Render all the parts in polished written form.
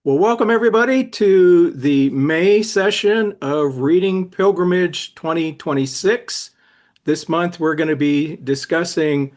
Well, welcome everybody to the May session of Reading Pilgrimage 2026. This month we're going to be discussing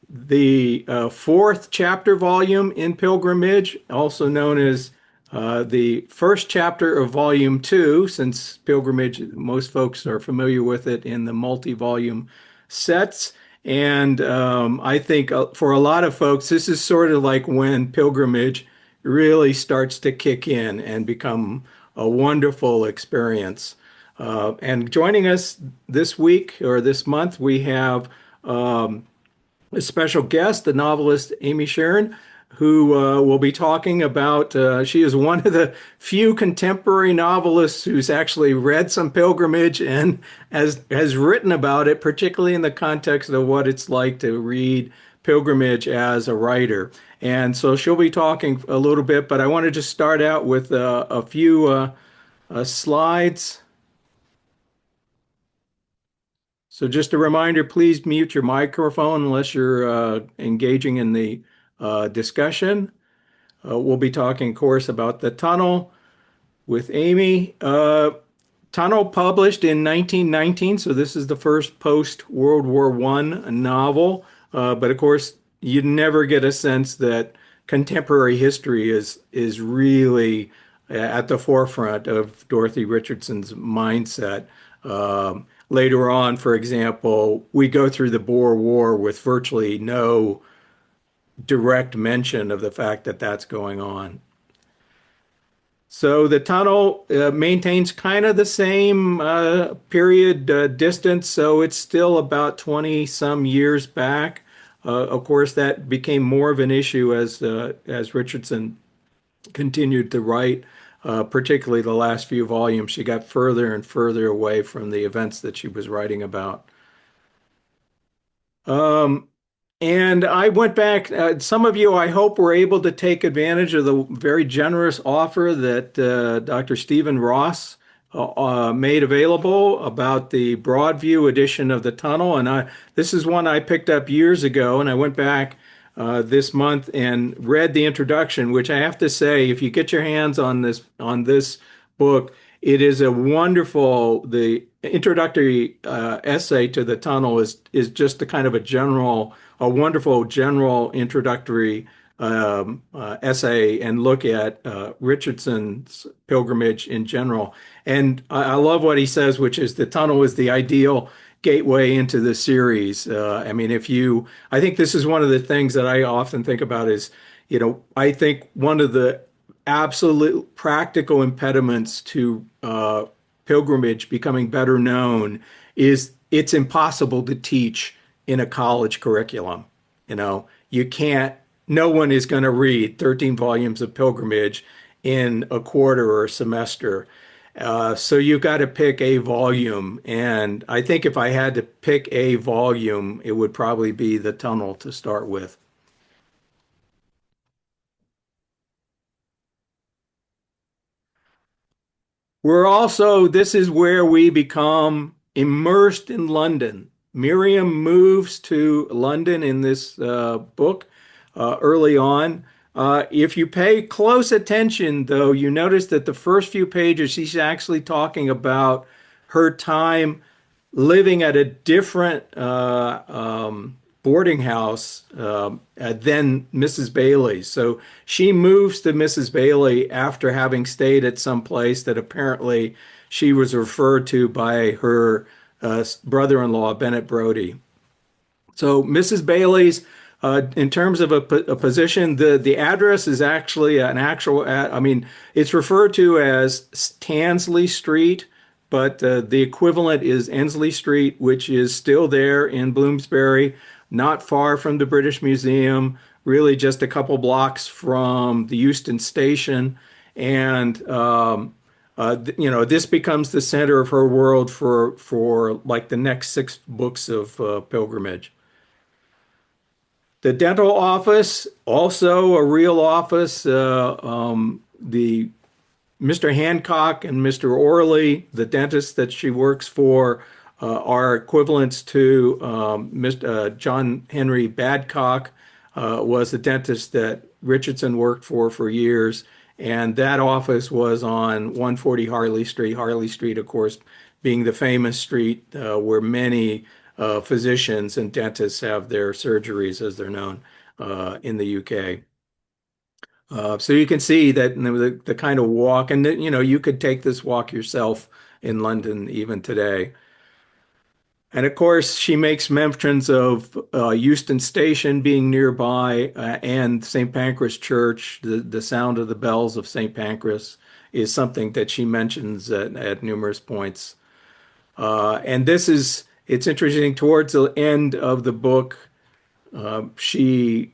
the fourth chapter volume in Pilgrimage, also known as the first chapter of volume two, since Pilgrimage, most folks are familiar with it in the multi-volume sets. And I think for a lot of folks, this is sort of like when Pilgrimage really starts to kick in and become a wonderful experience. And joining us this week or this month, we have a special guest, the novelist Amy Shearn, who will be talking about. She is one of the few contemporary novelists who's actually read some Pilgrimage and has written about it, particularly in the context of what it's like to read Pilgrimage as a writer. And so she'll be talking a little bit, but I want to just start out with a few slides. So just a reminder, please mute your microphone unless you're engaging in the discussion. We'll be talking, of course, about The Tunnel with Amy. Tunnel published in 1919, so this is the first post-World War I novel. But of course, you never get a sense that contemporary history is really at the forefront of Dorothy Richardson's mindset. Later on, for example, we go through the Boer War with virtually no direct mention of the fact that that's going on. So the tunnel maintains kind of the same period distance, so it's still about 20 some years back. Of course, that became more of an issue as Richardson continued to write, particularly the last few volumes. She got further and further away from the events that she was writing about. And I went back. Some of you, I hope, were able to take advantage of the very generous offer that Dr. Stephen Ross made available about the Broadview edition of The Tunnel. And this is one I picked up years ago, and I went back this month and read the introduction, which I have to say, if you get your hands on this book, it is a wonderful. The introductory essay to The Tunnel is just a kind of a wonderful general introductory essay and look at Richardson's pilgrimage in general. And I love what he says, which is the tunnel is the ideal gateway into the series. I mean, I think this is one of the things that I often think about is, I think one of the absolute practical impediments to pilgrimage becoming better known is it's impossible to teach in a college curriculum. You can't, no one is going to read 13 volumes of pilgrimage in a quarter or a semester. So you've got to pick a volume. And I think if I had to pick a volume, it would probably be The Tunnel to start with. This is where we become immersed in London. Miriam moves to London in this book early on. If you pay close attention, though, you notice that the first few pages, she's actually talking about her time living at a different boarding house than Mrs. Bailey's. So she moves to Mrs. Bailey after having stayed at some place that apparently she was referred to by her brother-in-law, Bennett Brodie. So Mrs. Bailey's, in terms of a position, the address is actually I mean, it's referred to as Tansley Street, but the equivalent is Ensley Street, which is still there in Bloomsbury, not far from the British Museum, really just a couple blocks from the Euston Station. And, this becomes the center of her world for like the next 6 books of pilgrimage. The dental office, also a real office. The Mr. Hancock and Mr. Orley, the dentist that she works for, are equivalents to Mr. John Henry Badcock, was the dentist that Richardson worked for years. And that office was on 140 Harley Street. Harley Street, of course, being the famous street where many physicians and dentists have their surgeries, as they're known in the UK. So you can see that the kind of walk, and you could take this walk yourself in London even today. And of course, she makes mentions of Euston Station being nearby and St. Pancras Church. The sound of the bells of St. Pancras is something that she mentions at numerous points. And it's interesting, towards the end of the book, she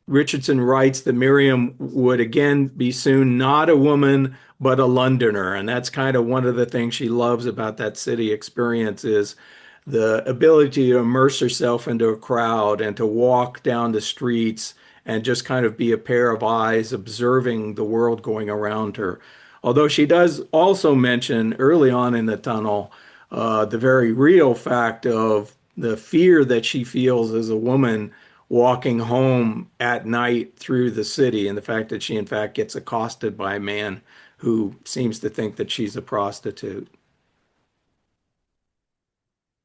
Richardson writes that Miriam would again be soon not a woman, but a Londoner. And that's kind of one of the things she loves about that city experience is the ability to immerse herself into a crowd and to walk down the streets and just kind of be a pair of eyes observing the world going around her. Although she does also mention early on in the tunnel the very real fact of the fear that she feels as a woman walking home at night through the city, and the fact that she, in fact, gets accosted by a man who seems to think that she's a prostitute.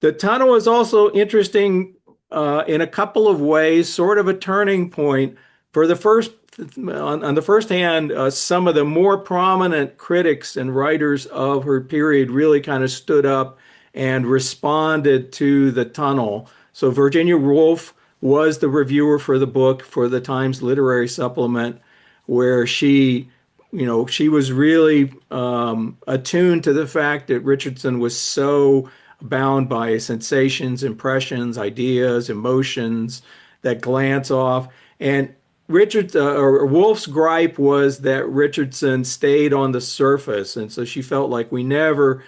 The tunnel is also interesting in a couple of ways, sort of a turning point. For the first, on the first hand, some of the more prominent critics and writers of her period really kind of stood up and responded to the tunnel. So Virginia Woolf was the reviewer for the book for the Times Literary Supplement, where she was really attuned to the fact that Richardson was so bound by sensations, impressions, ideas, emotions that glance off. And Woolf's gripe was that Richardson stayed on the surface, and so she felt like we never.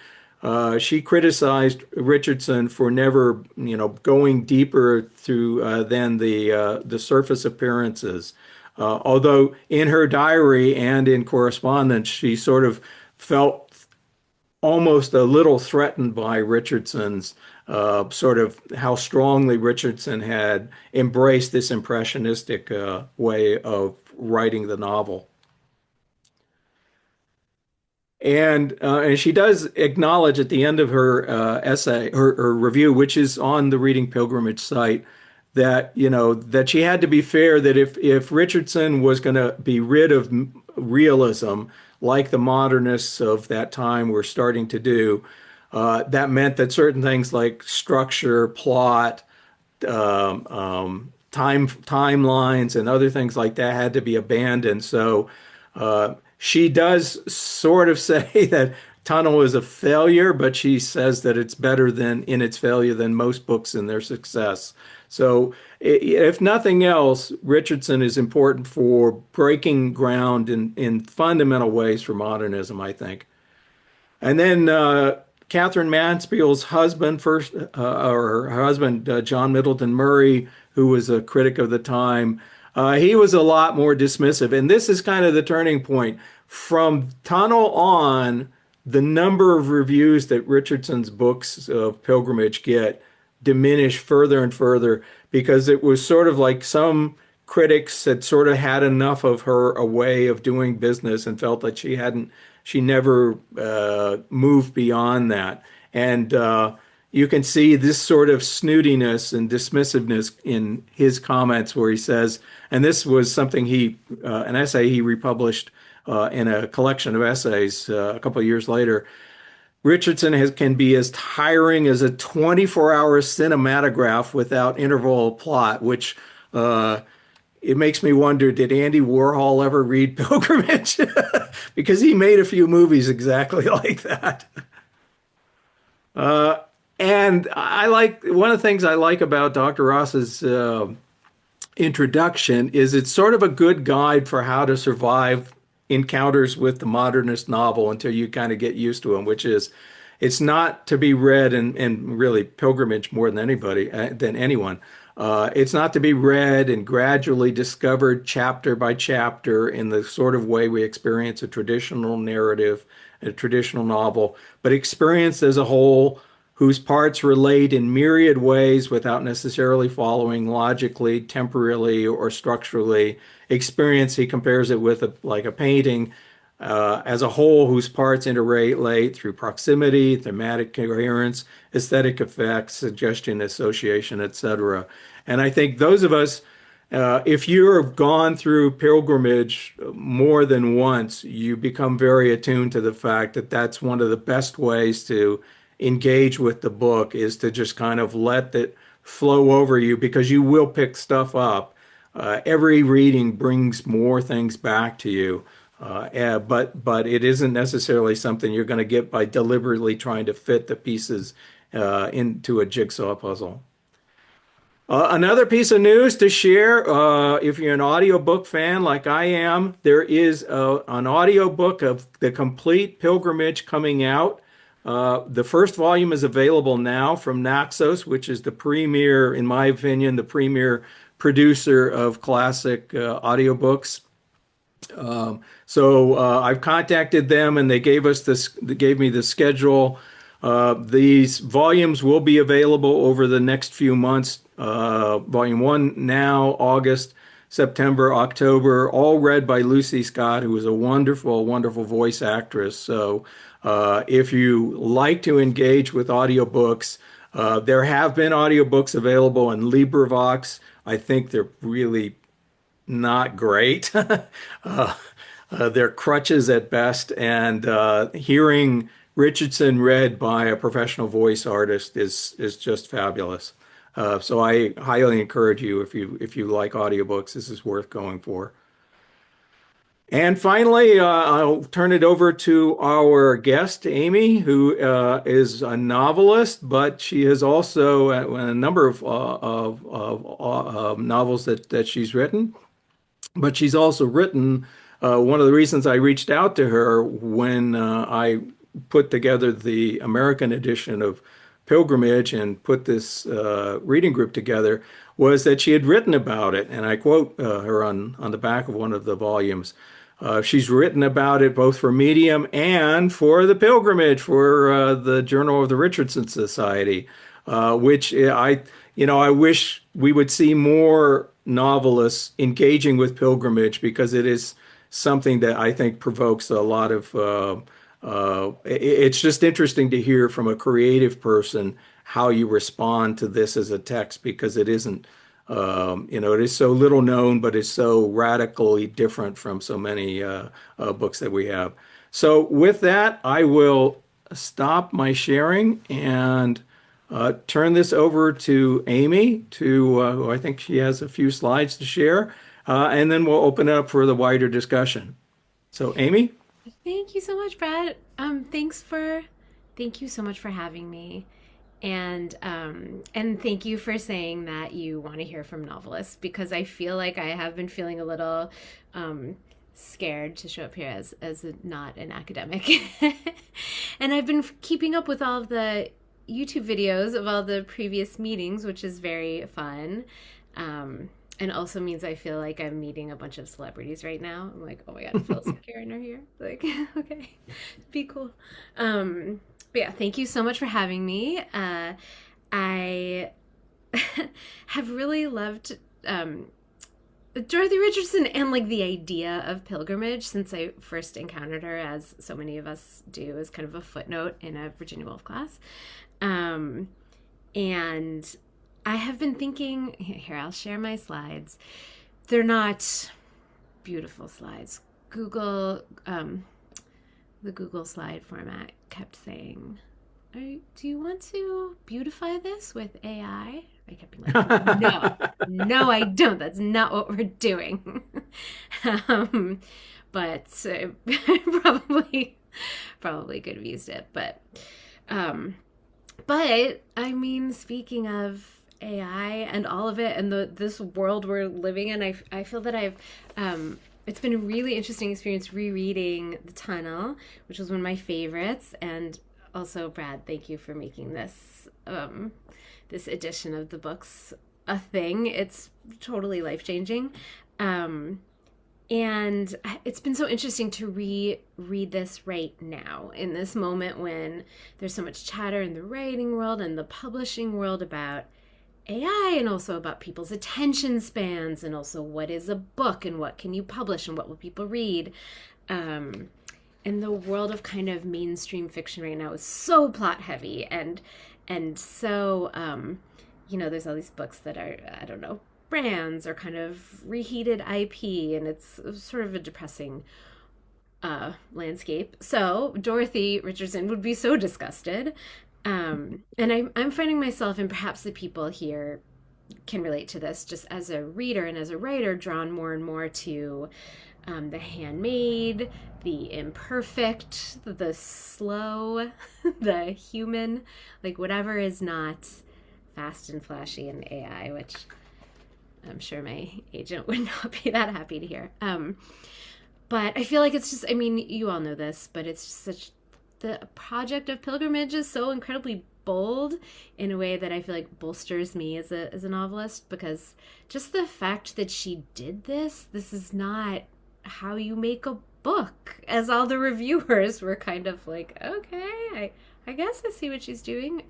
She criticized Richardson for never, going deeper through than the surface appearances. Although in her diary and in correspondence, she sort of felt almost a little threatened by Richardson's sort of how strongly Richardson had embraced this impressionistic way of writing the novel. And she does acknowledge at the end of her essay, her review, which is on the Reading Pilgrimage site, that that she had to be fair, that if Richardson was going to be rid of realism like the modernists of that time were starting to do, that meant that certain things like structure, plot, timelines, and other things like that had to be abandoned. So she does sort of say that Tunnel is a failure, but she says that it's better than in its failure than most books in their success. So, if nothing else, Richardson is important for breaking ground in fundamental ways for modernism, I think. And then Catherine Mansfield's husband, or her husband, John Middleton Murray, who was a critic of the time, he was a lot more dismissive. And this is kind of the turning point. From Tunnel on, the number of reviews that Richardson's books of pilgrimage get diminish further and further, because it was sort of like some critics had sort of had enough of her a way of doing business and felt that she never moved beyond that. And you can see this sort of snootiness and dismissiveness in his comments, where he says, and this was something an essay he republished in a collection of essays a couple of years later. Richardson can be as tiring as a 24-hour cinematograph without interval of plot, which it makes me wonder, did Andy Warhol ever read Pilgrimage? Because he made a few movies exactly like that. And one of the things I like about Dr. Ross's introduction is it's sort of a good guide for how to survive encounters with the modernist novel until you kind of get used to them, which is it's not to be read, and really Pilgrimage more than anyone. It's not to be read and gradually discovered chapter by chapter in the sort of way we experience a traditional narrative, a traditional novel, but experienced as a whole whose parts relate in myriad ways without necessarily following logically, temporally, or structurally. Experience, he compares it with like a painting as a whole whose parts interrelate through proximity, thematic coherence, aesthetic effects, suggestion, association, etc. And I think those of us, if you've gone through pilgrimage more than once, you become very attuned to the fact that that's one of the best ways to engage with the book is to just kind of let it flow over you because you will pick stuff up. Every reading brings more things back to you. But it isn't necessarily something you're going to get by deliberately trying to fit the pieces into a jigsaw puzzle. Another piece of news to share, if you're an audiobook fan like I am, there is an audiobook of the complete pilgrimage coming out. The first volume is available now from Naxos, which is the premier, in my opinion, the premier producer of classic audiobooks. So I've contacted them and they gave us this, they gave me the schedule. These volumes will be available over the next few months. Volume one now, August, September, October, all read by Lucy Scott, who is a wonderful, wonderful voice actress. So if you like to engage with audiobooks, there have been audiobooks available in LibriVox. I think they're really not great. They're crutches at best, and hearing Richardson read by a professional voice artist is just fabulous. So I highly encourage you if you like audiobooks, this is worth going for. And finally, I'll turn it over to our guest, Amy, who is a novelist, but she has also a number of novels that she's written. But she's also written, one of the reasons I reached out to her when I put together the American edition of Pilgrimage and put this reading group together was that she had written about it. And I quote her on the back of one of the volumes. She's written about it both for Medium and for the Pilgrimage, for the Journal of the Richardson Society, which I wish we would see more novelists engaging with pilgrimage because it is something that I think provokes a lot of. It's just interesting to hear from a creative person how you respond to this as a text because it isn't. It is so little known, but it's so radically different from so many books that we have. So with that, I will stop my sharing and turn this over to Amy, who I think she has a few slides to share, and then we'll open it up for the wider discussion. So, Amy? Thank you so much, Brad. Thank you so much for having me. And thank you for saying that you want to hear from novelists because I feel like I have been feeling a little scared to show up here as not an academic. And I've been keeping up with all of the YouTube videos of all the previous meetings, which is very fun. And also means I feel like I'm meeting a bunch of celebrities right now. I'm like, oh my God, Phyllis and Karin are here. Like, okay, be cool. But yeah, thank you so much for having me. I have really loved Dorothy Richardson and like the idea of pilgrimage since I first encountered her, as so many of us do, as kind of a footnote in a Virginia Woolf class. And I have been thinking, here, I'll share my slides. They're not beautiful slides. The Google slide format kept saying, do you want to beautify this with AI? I kept being like, no, I don't. That's not what we're doing. But probably could have used it. But I mean, speaking of AI and all of it and this world we're living in, I feel that it's been a really interesting experience rereading The Tunnel, which was one of my favorites. And also, Brad, thank you for making this this edition of the books a thing. It's totally life-changing. And it's been so interesting to reread this right now in this moment when there's so much chatter in the writing world and the publishing world about AI, and also about people's attention spans, and also what is a book and what can you publish and what will people read. And the world of kind of mainstream fiction right now is so plot heavy, and so there's all these books that are, I don't know, brands or kind of reheated IP, and it's sort of a depressing landscape. So Dorothy Richardson would be so disgusted. And I'm finding myself, and perhaps the people here can relate to this, just as a reader and as a writer, drawn more and more to the handmade, the imperfect, the slow, the human, like whatever is not fast and flashy in AI, which I'm sure my agent would not be that happy to hear. But I feel like it's just, I mean, you all know this, but it's just such, the project of pilgrimage is so incredibly bold in a way that I feel like bolsters me as a novelist, because just the fact that she did this is not how you make a book, as all the reviewers were kind of like, okay, I guess I see what she's doing.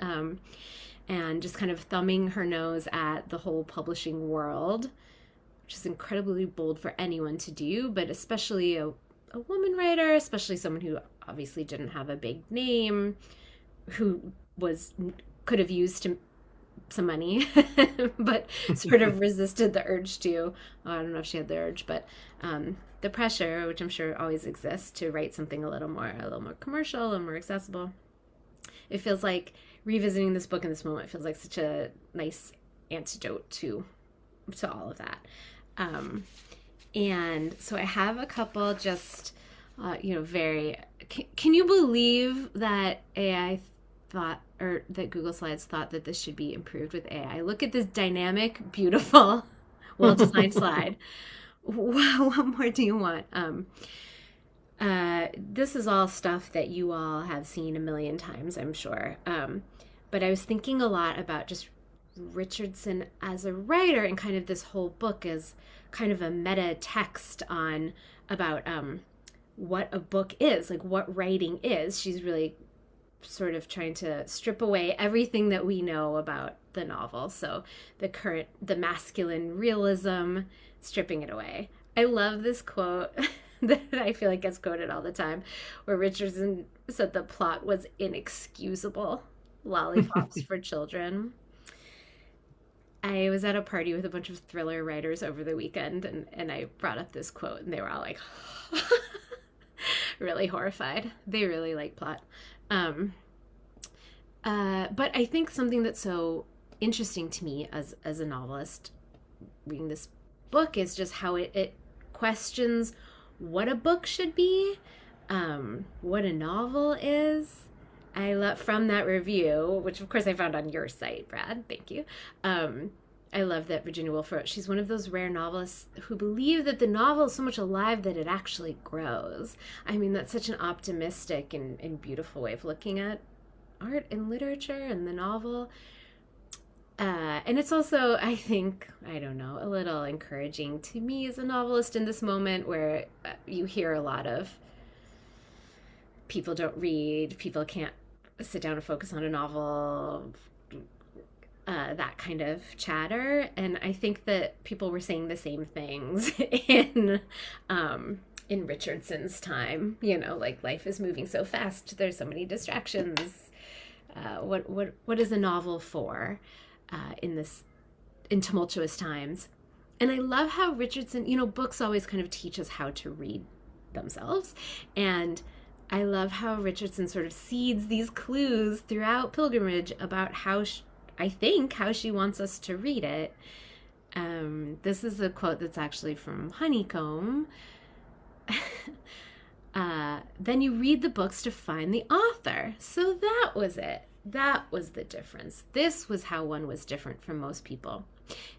And just kind of thumbing her nose at the whole publishing world, which is incredibly bold for anyone to do, but especially a woman writer, especially someone who obviously didn't have a big name, who could have used some money, but sort of resisted the urge to, I don't know if she had the urge, but the pressure, which I'm sure always exists, to write something a little more commercial, a little more accessible. It feels like revisiting this book in this moment feels like such a nice antidote to all of that. And so I have a couple just, very, can you believe that AI thought, or that Google Slides thought that this should be improved with AI? Look at this dynamic, beautiful, well-designed slide. What more do you want? This is all stuff that you all have seen a million times, I'm sure. But I was thinking a lot about just Richardson as a writer, and kind of this whole book as kind of a meta text about what a book is, like what writing is. She's really sort of trying to strip away everything that we know about the novel. So the masculine realism, stripping it away. I love this quote that I feel like gets quoted all the time, where Richardson said the plot was inexcusable. Lollipops for children. I was at a party with a bunch of thriller writers over the weekend, and I brought up this quote, and they were all like, really horrified. They really like plot. But I think something that's so interesting to me as a novelist reading this book is just how it questions what a book should be, what a novel is. I love, from that review, which of course I found on your site, Brad, thank you. I love that Virginia Woolf wrote, she's one of those rare novelists who believe that the novel is so much alive that it actually grows. I mean, that's such an optimistic and beautiful way of looking at art and literature and the novel. And it's also, I think, I don't know, a little encouraging to me as a novelist in this moment where you hear a lot of people don't read, people can't sit down and focus on a novel, that kind of chatter. And I think that people were saying the same things in Richardson's time, like life is moving so fast, there's so many distractions. What is a novel for in tumultuous times? And I love how Richardson, books always kind of teach us how to read themselves, and I love how Richardson sort of seeds these clues throughout Pilgrimage about how she wants us to read it. This is a quote that's actually from Honeycomb. Then you read the books to find the author. So that was it. That was the difference. This was how one was different from most people.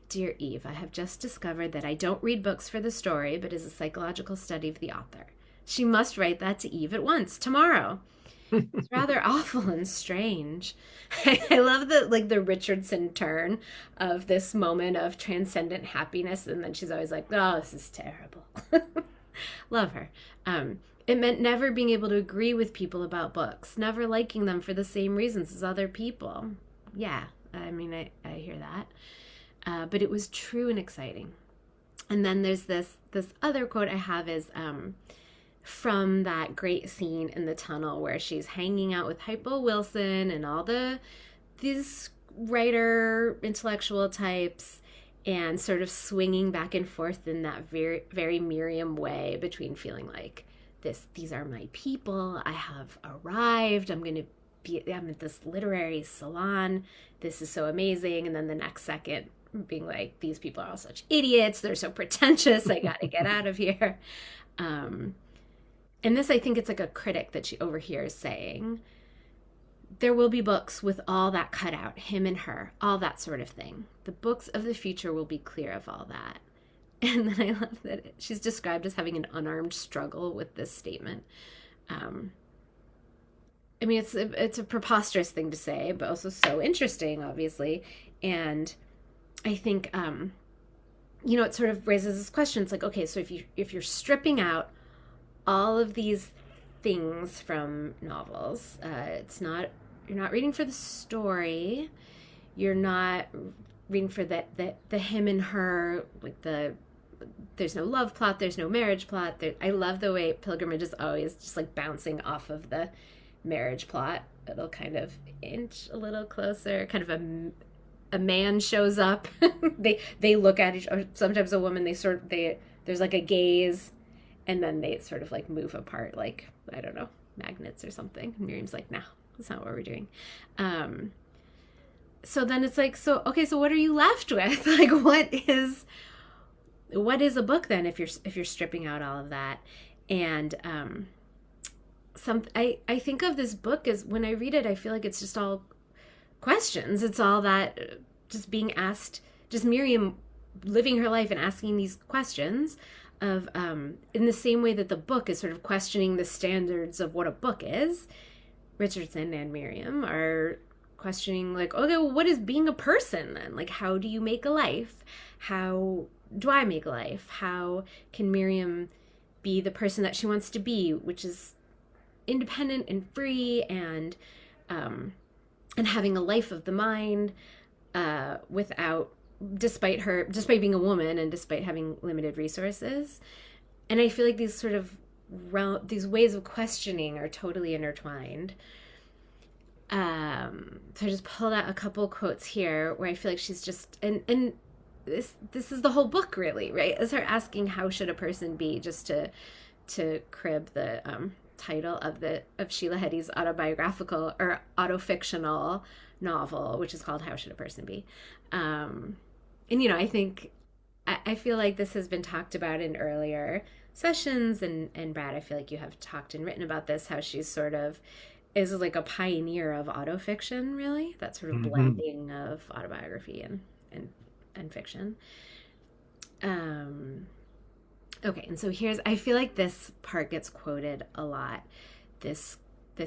Dear Eve, I have just discovered that I don't read books for the story, but as a psychological study of the author. She must write that to Eve at once, tomorrow. It's rather awful and strange. I love the like the Richardson turn of this moment of transcendent happiness, and then she's always like, "Oh, this is terrible." Love her. It meant never being able to agree with people about books, never liking them for the same reasons as other people. Yeah, I mean, I hear that. But it was true and exciting. And then there's this other quote I have is from that great scene in the tunnel where she's hanging out with Hypo Wilson and all these writer intellectual types, and sort of swinging back and forth in that very very Miriam way between feeling like these are my people, I have arrived, I'm at this literary salon, this is so amazing, and then the next second being like, these people are all such idiots, they're so pretentious, I gotta get out of here. And this, I think it's like a critic that she overhears saying, there will be books with all that cut out, him and her, all that sort of thing. The books of the future will be clear of all that. And then I love that she's described as having an unarmed struggle with this statement. I mean, it's a preposterous thing to say, but also so interesting, obviously. And I think, it sort of raises this question. It's like, okay, so if you're stripping out all of these things from novels, you're not reading for the story, you're not reading for the him and her, like there's no love plot, there's no marriage plot. I love the way Pilgrimage is always just like bouncing off of the marriage plot. It'll kind of inch a little closer, kind of a man shows up. they look at each other, sometimes a woman, there's like a gaze, and then they sort of like move apart, like, I don't know, magnets or something. And Miriam's like, no, that's not what we're doing. So then it's like, so what are you left with? Like, what is a book then if you're stripping out all of that? And I think of this book as, when I read it, I feel like it's just all questions. It's all that just being asked, just Miriam living her life and asking these questions of in the same way that the book is sort of questioning the standards of what a book is. Richardson and Miriam are questioning, like, okay, well, what is being a person then? Like, how do you make a life? How do I make a life? How can Miriam be the person that she wants to be, which is independent and free, and having a life of the mind, despite being a woman and despite having limited resources. And I feel like these sort of these ways of questioning are totally intertwined. So I just pulled out a couple quotes here where I feel like she's just, and this is the whole book, really, right? Is her asking, how should a person be, just to crib the title of Sheila Heti's autobiographical or autofictional novel, which is called How Should a Person Be? And I think I feel like this has been talked about in earlier sessions, and Brad, I feel like you have talked and written about this, how she's sort of is like a pioneer of autofiction, really, that sort of blending of autobiography and fiction. Okay, and so I feel like this part gets quoted a lot. This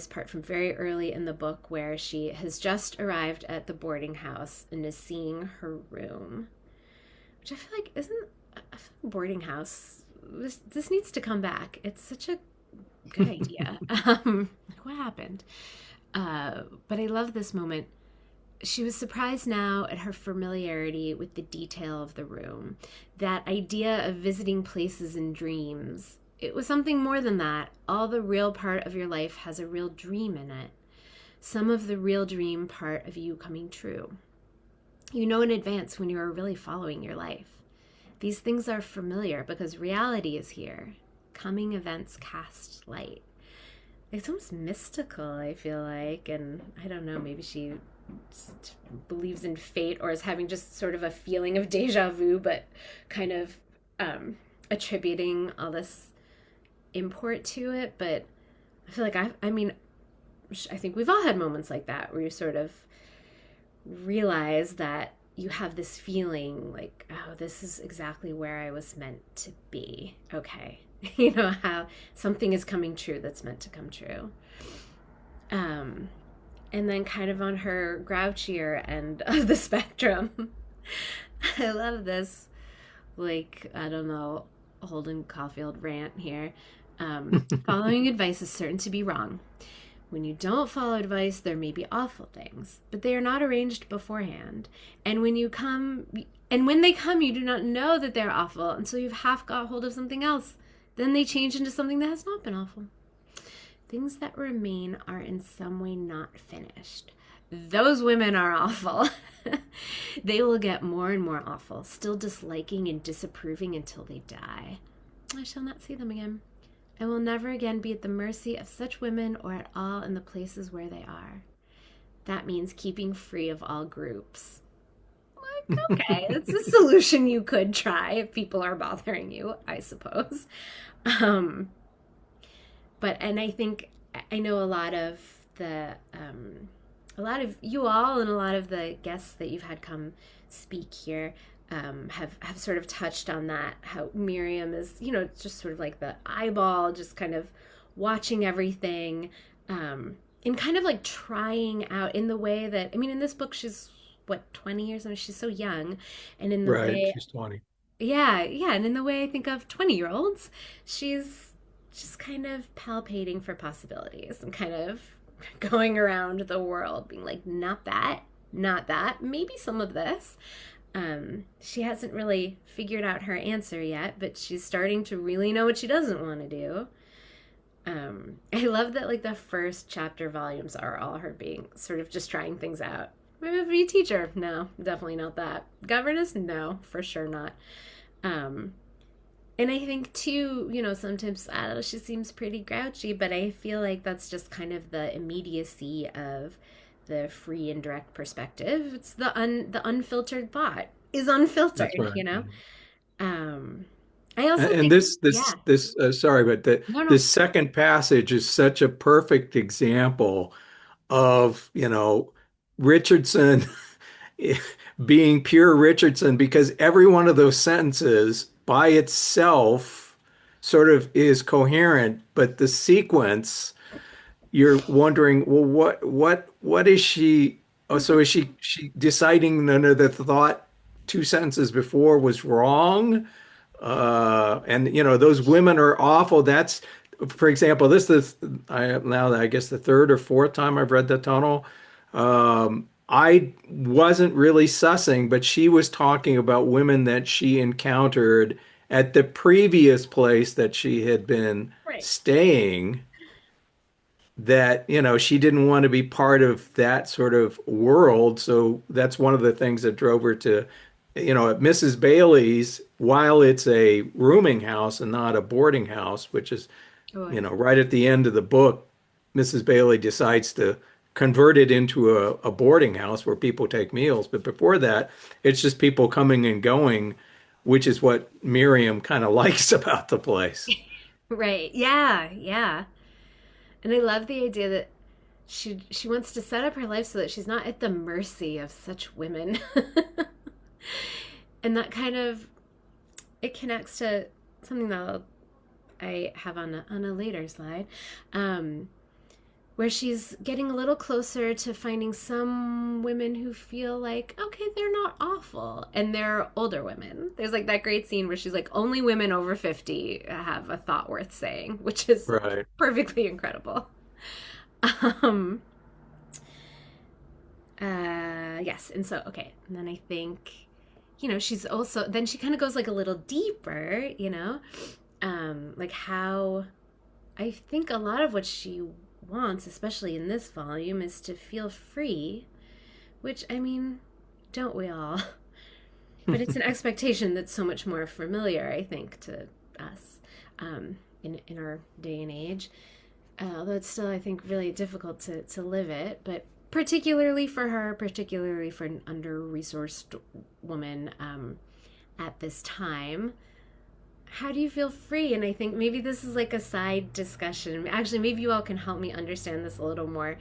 part from very early in the book, where she has just arrived at the boarding house and is seeing her room, which I feel like isn't a boarding house. This needs to come back. It's such a good idea. What happened? But I love this moment. She was surprised now at her familiarity with the detail of the room. That idea of visiting places in dreams. It was something more than that. All the real part of your life has a real dream in it. Some of the real dream part of you coming true. You know in advance when you are really following your life. These things are familiar because reality is here. Coming events cast light. It's almost mystical, I feel like. And I don't know, maybe she believes in fate, or is having just sort of a feeling of deja vu, but kind of attributing all this import to it. But I feel like I think we've all had moments like that where you sort of realize that you have this feeling like, oh, this is exactly where I was meant to be. Okay. How something is coming true that's meant to come true. Um, and then kind of on her grouchier end of the spectrum, I love this, like, I don't know, Holden Caulfield rant here. Following advice is certain to be wrong. When you don't follow advice, there may be awful things, but they are not arranged beforehand. And when they come, you do not know that they're awful until you've half got hold of something else. Then they change into something that has not been awful. Things that remain are in some way not finished. Those women are awful. They will get more and more awful, still disliking and disapproving until they die. I shall not see them again. I will never again be at the mercy of such women or at all in the places where they are. That means keeping free of all groups. Like, okay, it's a solution you could try if people are bothering you, I suppose. Um, and I think I know a lot of you all and a lot of the guests that you've had come speak here have sort of touched on that. How Miriam is, just sort of like the eyeball, just kind of watching everything, and kind of like trying out in the way that, I mean, in this book she's what, 20 years old? She's so young, and in the Right, way, she's 20. yeah, yeah, and in the way I think of 20-year-olds, she's just kind of palpating for possibilities and kind of going around the world being like, not that, not that, maybe some of this. She hasn't really figured out her answer yet, but she's starting to really know what she doesn't want to do. I love that like the first chapter volumes are all her being sort of just trying things out. Maybe I'll be a teacher. No, definitely not that. Governess? No, for sure not. Um, and I think too, sometimes I don't know, she seems pretty grouchy, but I feel like that's just kind of the immediacy of the free and direct perspective. It's the unfiltered thought is unfiltered, That's right. Um, I also And think, this yeah, sorry, but no, no, this second passage is such a perfect example of, Richardson being pure Richardson, because every one of those sentences by itself sort of is coherent, but the sequence, you're wondering, well, what is she? Oh, so is she deciding none of the thought two sentences before was wrong? And those women are awful. That's, for example, this is I guess the third or fourth time I've read the Tunnel. I wasn't really sussing, but she was talking about women that she encountered at the previous place that she had been right. staying, that, she didn't want to be part of that sort of world. So that's one of the things that drove her to, at Mrs. Bailey's, while it's a rooming house and not a boarding house, which is, Oh, right at the end of the book, Mrs. Bailey decides to convert it into a boarding house where people take meals. But before that, it's just people coming and going, which is what Miriam kind of likes about the place. right. Yeah, yeah. And I love the idea that she wants to set up her life so that she's not at the mercy of such women. And that kind of it connects to something that I have on a later slide, um, where she's getting a little closer to finding some women who feel like, okay, they're not awful, and they're older women. There's like that great scene where she's like, only women over 50 have a thought worth saying, which is Right. perfectly incredible. Um, yes, and so okay, and then I think, she's also then she kind of goes like a little deeper, like how I think a lot of what she wants, especially in this volume, is to feel free, which I mean, don't we all? But it's an expectation that's so much more familiar, I think, to us, in our day and age. Although it's still, I think, really difficult to live it, but particularly for her, particularly for an under-resourced woman at this time. How do you feel free? And I think maybe this is like a side discussion. Actually, maybe you all can help me understand this a little more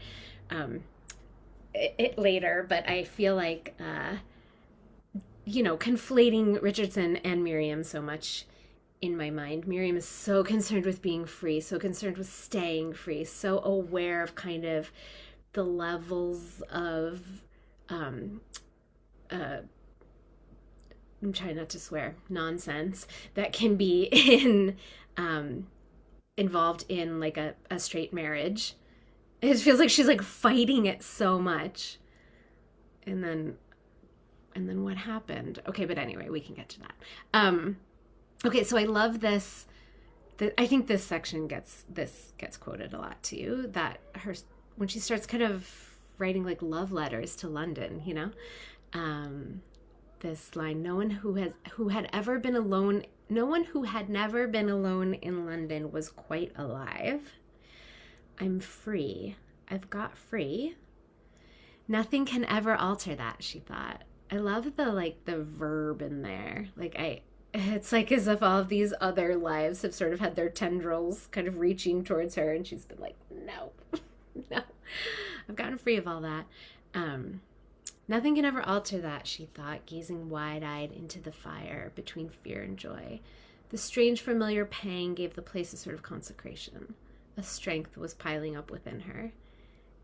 um, later, but I feel like, conflating Richardson and Miriam so much in my mind. Miriam is so concerned with being free, so concerned with staying free, so aware of kind of the levels of uh, I'm trying not to swear, nonsense that can be in involved in like a straight marriage. It feels like she's like fighting it so much. And then what happened? Okay, but anyway, we can get to that. Okay, so I love this. I think this section gets quoted a lot too. That when she starts kind of writing like love letters to London, you know, this line: no one who had never been alone in London was quite alive. I'm free. I've got free. Nothing can ever alter that, she thought. I love the verb in there. It's like as if all of these other lives have sort of had their tendrils kind of reaching towards her, and she's been like, no, no, I've gotten free of all that. Nothing can ever alter that, she thought, gazing wide-eyed into the fire between fear and joy. The strange familiar pang gave the place a sort of consecration. A strength was piling up within her.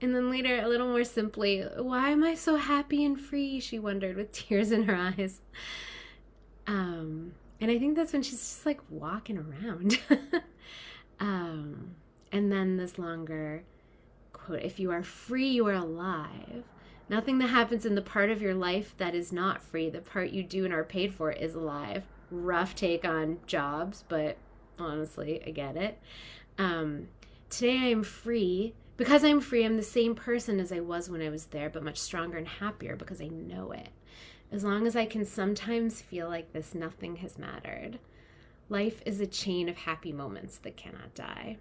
And then later, a little more simply, why am I so happy and free? She wondered with tears in her eyes. And I think that's when she's just like walking around. And then this longer quote: if you are free, you are alive. Nothing that happens in the part of your life that is not free, the part you do and are paid for, is alive. Rough take on jobs, but honestly, I get it. Today I am free. Because I'm free, I'm the same person as I was when I was there, but much stronger and happier because I know it. As long as I can sometimes feel like this, nothing has mattered. Life is a chain of happy moments that cannot die.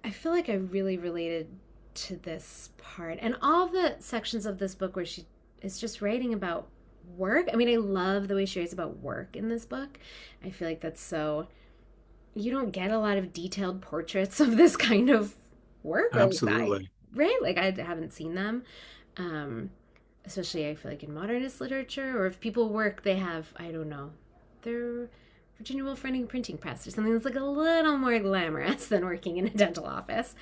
I feel like I really related to this part. And all the sections of this book where she is just writing about work. I mean, I love the way she writes about work in this book. I feel like that's so... You don't get a lot of detailed portraits of this kind of work. Absolutely. Right? Like, I haven't seen them. Especially, I feel like, in modernist literature, or if people work, they have, I don't know, their Virginia Woolf printing press or something that's like a little more glamorous than working in a dental office.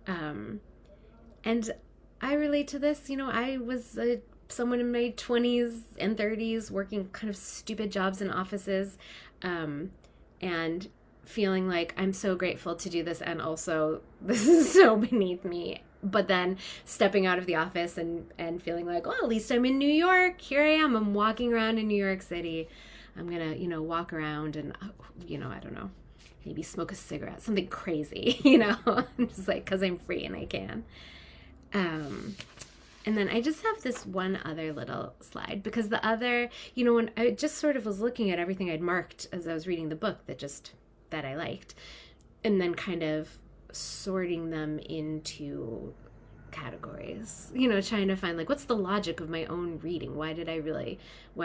And I relate to this. You know, I was someone in my 20s and 30s working kind of stupid jobs in offices, and feeling like I'm so grateful to do this, and also this is so beneath me. But then stepping out of the office and feeling like, well, at least I'm in New York. Here I am. I'm walking around in New York City. I'm going to, walk around and, I don't know, maybe smoke a cigarette, something crazy, just like, because I'm free and I can. And then I just have this one other little slide, because the other, when I just sort of was looking at everything I'd marked as I was reading the book that I liked, and then kind of sorting them into categories, trying to find like, what's the logic of my own reading? Why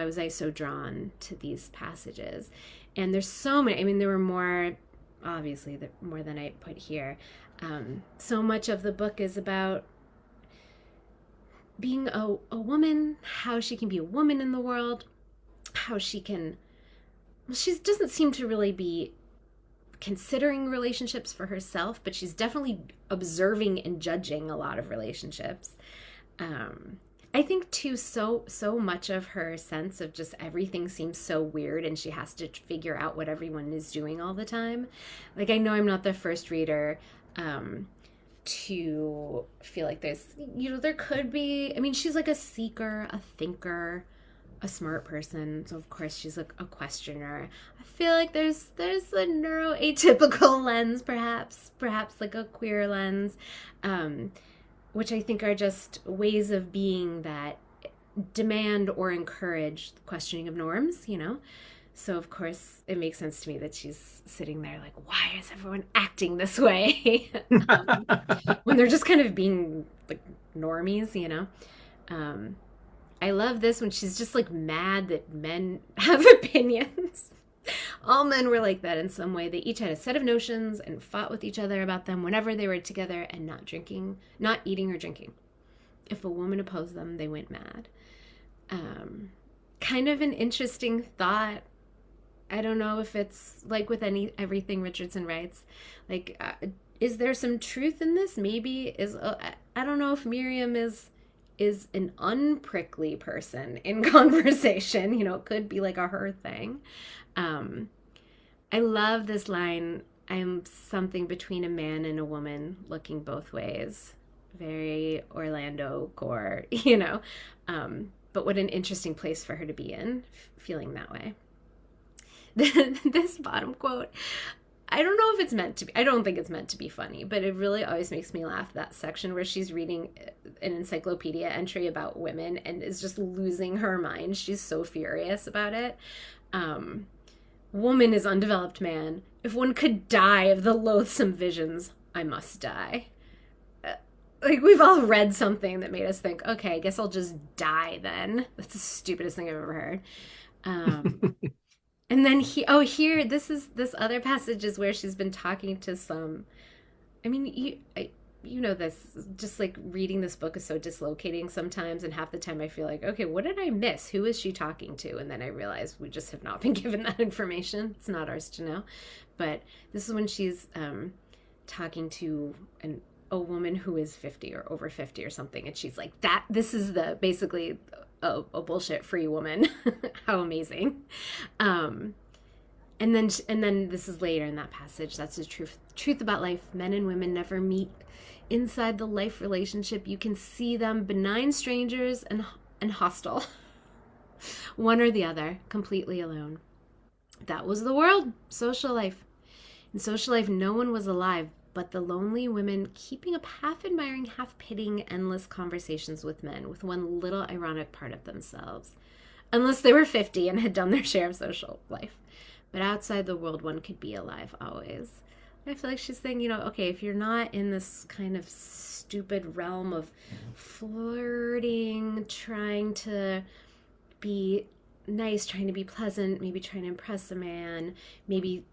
was I so drawn to these passages? And there's so many, there were more, obviously more than I put here. So much of the book is about being a woman, how she can be a woman in the world, how she doesn't seem to really be considering relationships for herself, but she's definitely observing and judging a lot of relationships. I think too, so much of her sense of just everything seems so weird, and she has to figure out what everyone is doing all the time. Like, I know I'm not the first reader to feel like there's, there could be, she's like a seeker, a thinker, a smart person, so of course she's like a questioner. I feel like there's a neuroatypical lens, perhaps like a queer lens, which I think are just ways of being that demand or encourage questioning of norms, So of course it makes sense to me that she's sitting there like, why is everyone acting this way? When they're just kind of being like normies, I love this when she's just like mad that men have opinions. All men were like that in some way. They each had a set of notions and fought with each other about them whenever they were together, and not eating or drinking. If a woman opposed them, they went mad. Kind of an interesting thought I don't know if it's like with everything Richardson writes, like, is there some truth in this? Maybe I don't know if Miriam is an unprickly person in conversation. It could be like a her thing. Um, I love this line. I am something between a man and a woman, looking both ways. Very Orlando core. But what an interesting place for her to be in, feeling that way. This bottom quote, I don't know if it's meant to be, I don't think it's meant to be funny, but it really always makes me laugh. That section where she's reading an encyclopedia entry about women and is just losing her mind. She's so furious about it. Woman is undeveloped man. If one could die of the loathsome visions, I must die. Like, we've all read something that made us think, okay, I guess I'll just die then. That's the stupidest thing I've ever heard. And then here, this other passage is where she's been talking to some. I mean, you know this. Just like reading this book is so dislocating sometimes, and half the time I feel like, okay, what did I miss? Who is she talking to? And then I realize we just have not been given that information. It's not ours to know. But this is when she's talking to a woman who is 50 or over 50 or something, and she's like, this is basically a bullshit free woman. How amazing. And then this is later in that passage. That's the truth about life. Men and women never meet inside the life relationship. You can see them benign strangers and hostile. One or the other, completely alone. That was the world. Social life. In social life, no one was alive but the lonely women keeping up half admiring, half pitying, endless conversations with men with one little ironic part of themselves. Unless they were 50 and had done their share of social life. But outside the world, one could be alive always. I feel like she's saying, okay, if you're not in this kind of stupid realm of flirting, trying to be nice, trying to be pleasant, maybe trying to impress a man, maybe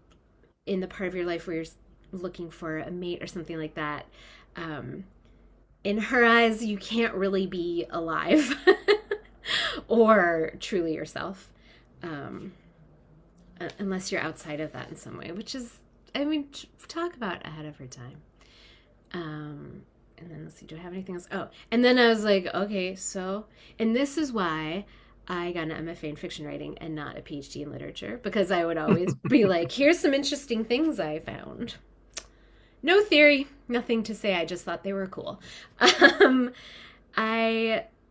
in the part of your life where you're looking for a mate or something like that, in her eyes, you can't really be alive or truly yourself, unless you're outside of that in some way, which is, I mean, talk about ahead of her time. And then let's see, do I have anything else? Oh, and then I was like, okay, so, and this is why I got an MFA in fiction writing and not a PhD in literature, because I would always be like, here's some interesting things I found. No theory, nothing to say. I just thought they were cool.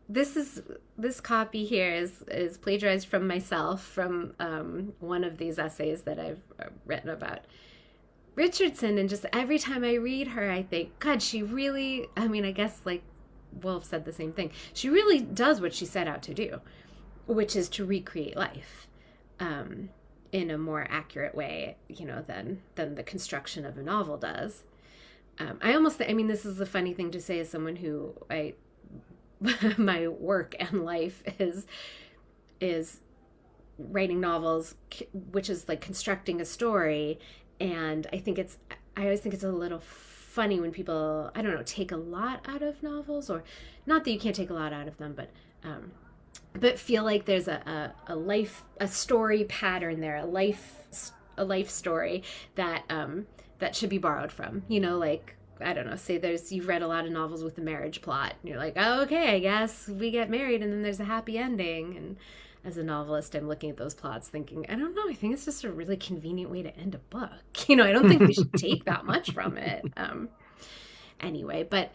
This copy here is plagiarized from myself from one of these essays that I've written about Richardson, and just every time I read her, I think, God, she really, I mean, I guess like Woolf said the same thing. She really does what she set out to do, which is to recreate life in a more accurate way, than the construction of a novel does. I mean, this is a funny thing to say as someone who my work and life is writing novels, which is like constructing a story. And I always think it's a little funny when people, I don't know, take a lot out of novels, or not that you can't take a lot out of them, but feel like there's a story pattern there, a life story that should be borrowed from, like, I don't know, say you've read a lot of novels with the marriage plot, and you're like, oh, okay, I guess we get married and then there's a happy ending. And as a novelist, I'm looking at those plots thinking, I don't know, I think it's just a really convenient way to end a book. I don't think we should take that much from it. Anyway, but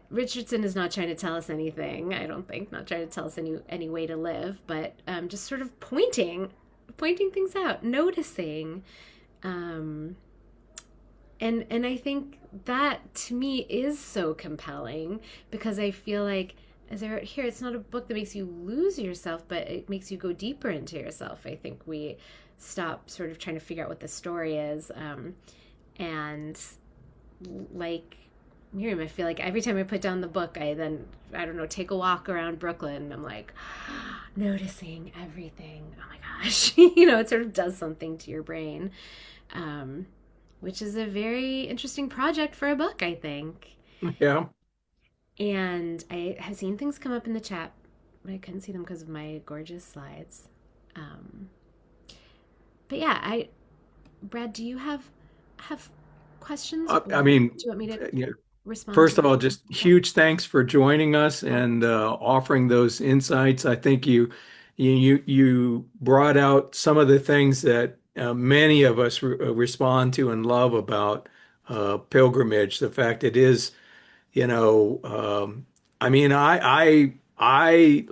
Richardson is not trying to tell us anything, I don't think, not trying to tell us any way to live, but just sort of pointing things out, noticing. And I think that, to me, is so compelling, because I feel like, as I wrote here, it's not a book that makes you lose yourself, but it makes you go deeper into yourself. I think we stop sort of trying to figure out what the story is. And like Miriam, I feel like every time I put down the book, I don't know, take a walk around Brooklyn, and I'm like, noticing everything. Oh my gosh. It sort of does something to your brain, which is a very interesting project for a book, I think. Yeah. And I have seen things come up in the chat, but I couldn't see them because of my gorgeous slides. but yeah, Brad, do you have questions, or I do mean, you want me to you know, respond first to of all, that? just Yeah. huge thanks for joining us Oh, and offering those insights. I think you brought out some of the things that many of us respond to and love about pilgrimage. The fact it is, you know, I mean, I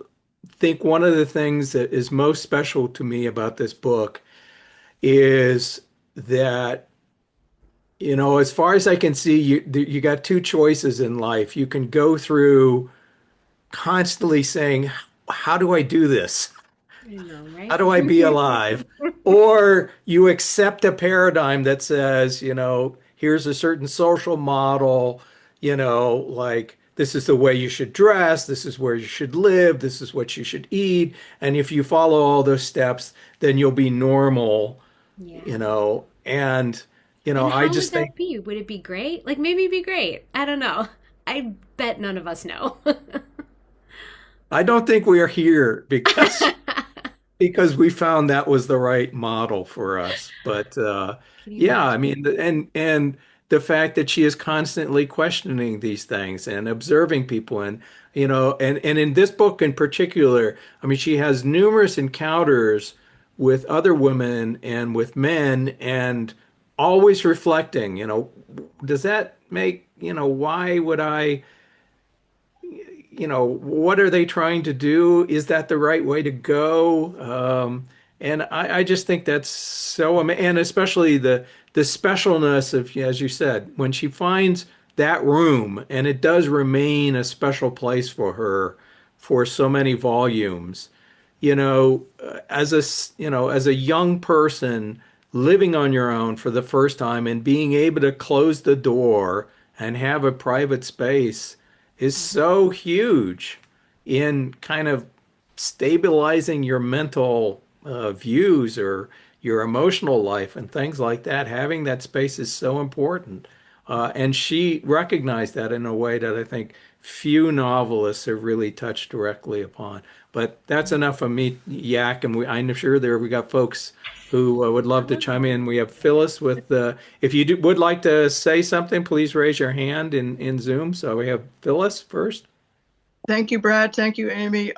think one of the things that is most special to me about this book is that, as far as I can see, you got two choices in life. You can go through constantly saying, "How do I do this? I know, How right? do I be alive?" Or you accept a paradigm that says, here's a certain social model, like this is the way you should dress, this is where you should live, this is what you should eat. And if you follow all those steps, then you'll be normal, Yeah. and And I how would just think that be? Would it be great? Like maybe it'd be great. I don't know. I bet none of us know. I don't think we are here because we found that was the right model for us. But Can you yeah, I imagine? mean, and the fact that she is constantly questioning these things and observing people, and and in this book in particular, I mean, she has numerous encounters with other women and with men, and always reflecting, does that make, why would I? What are they trying to do? Is that the right way to go? And I just think that's so, and especially the specialness of, as you said, when she finds that room, and it does remain a special place for her for so many volumes, as a young person living on your own for the first time and being able to close the door and have a private space is so huge in kind of stabilizing your mental views or your emotional life and things like that. Having that space is so important. And she recognized that in a way that I think few novelists have really touched directly upon. But that's enough of me yak, and I'm sure we got folks who would love to That chime in. We have Phyllis with if you would like to say something, please raise your hand in Zoom. So we have Phyllis first. Thank you, Brad. Thank you, Amy.